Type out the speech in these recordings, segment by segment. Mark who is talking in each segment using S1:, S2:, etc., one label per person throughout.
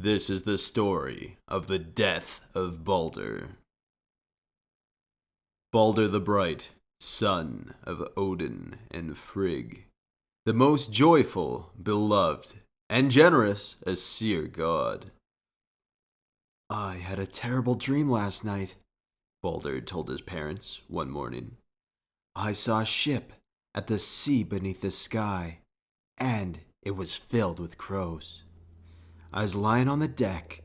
S1: This is the story of the death of Baldr. Baldr the Bright, son of Odin and Frigg, the most joyful, beloved, and generous Aesir god. I had a terrible dream last night, Baldr told his parents one morning. I saw a ship at the sea beneath the sky, and it was filled with crows. I was lying on the deck,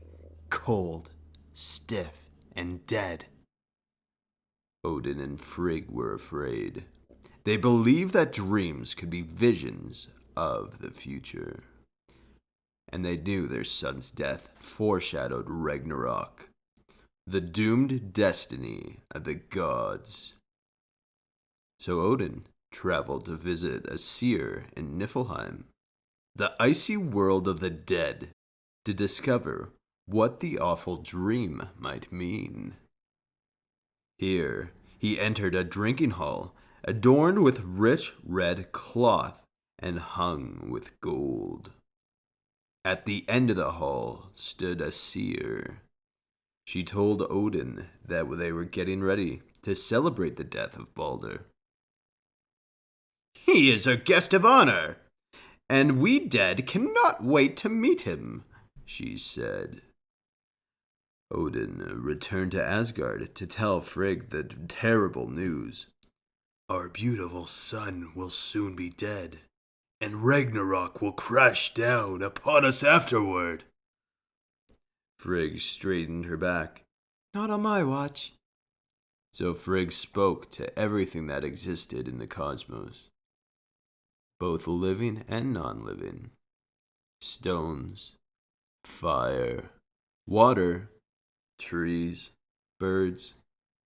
S1: cold, stiff, and dead. Odin and Frigg were afraid. They believed that dreams could be visions of the future. And they knew their son's death foreshadowed Ragnarok, the doomed destiny of the gods. So Odin traveled to visit a seer in Niflheim, the icy world of the dead, to discover what the awful dream might mean. Here, he entered a drinking hall adorned with rich red cloth and hung with gold. At the end of the hall stood a seer. She told Odin that they were getting ready to celebrate the death of Baldr. He is our guest of honor, and we dead cannot wait to meet him, she said. Odin returned to Asgard to tell Frigg the terrible news. Our beautiful son will soon be dead, and Ragnarok will crash down upon us afterward. Frigg straightened her back. Not on my watch. So Frigg spoke to everything that existed in the cosmos, both living and non-living. Stones, fire, water, trees, birds,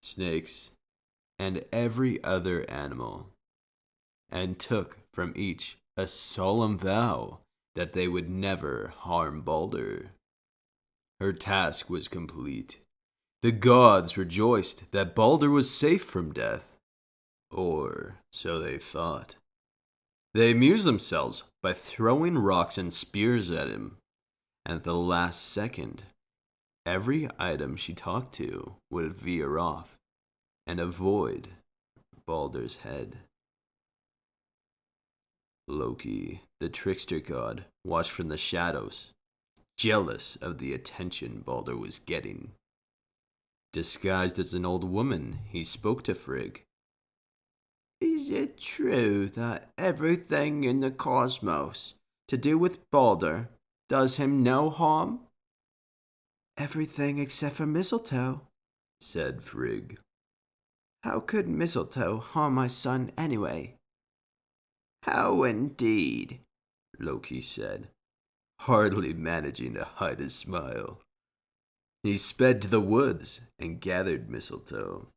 S1: snakes, and every other animal, and took from each a solemn vow that they would never harm Baldr. Her task was complete. The gods rejoiced that Baldr was safe from death, or so they thought. They amused themselves by throwing rocks and spears at him, and at the last second, every item she talked to would veer off and avoid Baldr's head. Loki, the trickster god, watched from the shadows, jealous of the attention Baldr was getting. Disguised as an old woman, he spoke to Frigg. Is it true that everything in the cosmos to do with Baldr does him no harm? Everything except for mistletoe, said Frigg. How could mistletoe harm my son anyway? How indeed, Loki said, hardly managing to hide his smile. He sped to the woods and gathered mistletoe.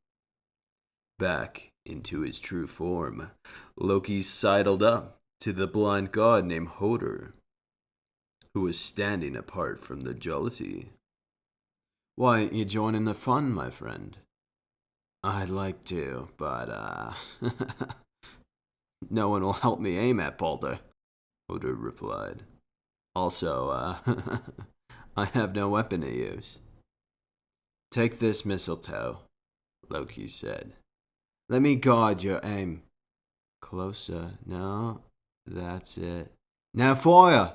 S1: Back into his true form, Loki sidled up to the blind god named Hodor, who was standing apart from the jollity. Why aren't you joining the fun, my friend? I'd like to, but, no one will help me aim at Baldr, Hodor replied. Also, I have no weapon to use. Take this mistletoe, Loki said. Let me guide your aim. Closer. No, that's it. Now fire!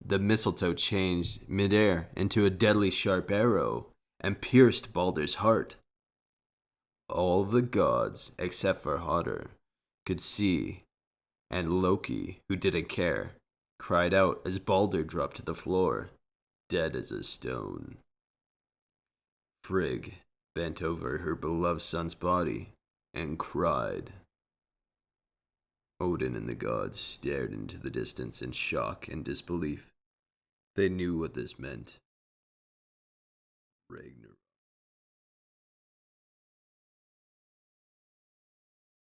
S1: The mistletoe changed midair into a deadly sharp arrow and pierced Baldr's heart. All the gods, except for Hodor, could see, and Loki, who didn't care, cried out as Baldr dropped to the floor, dead as a stone. Frigg bent over her beloved son's body and cried. Odin and the gods stared into the distance in shock and disbelief. They knew what this meant. Ragnarok.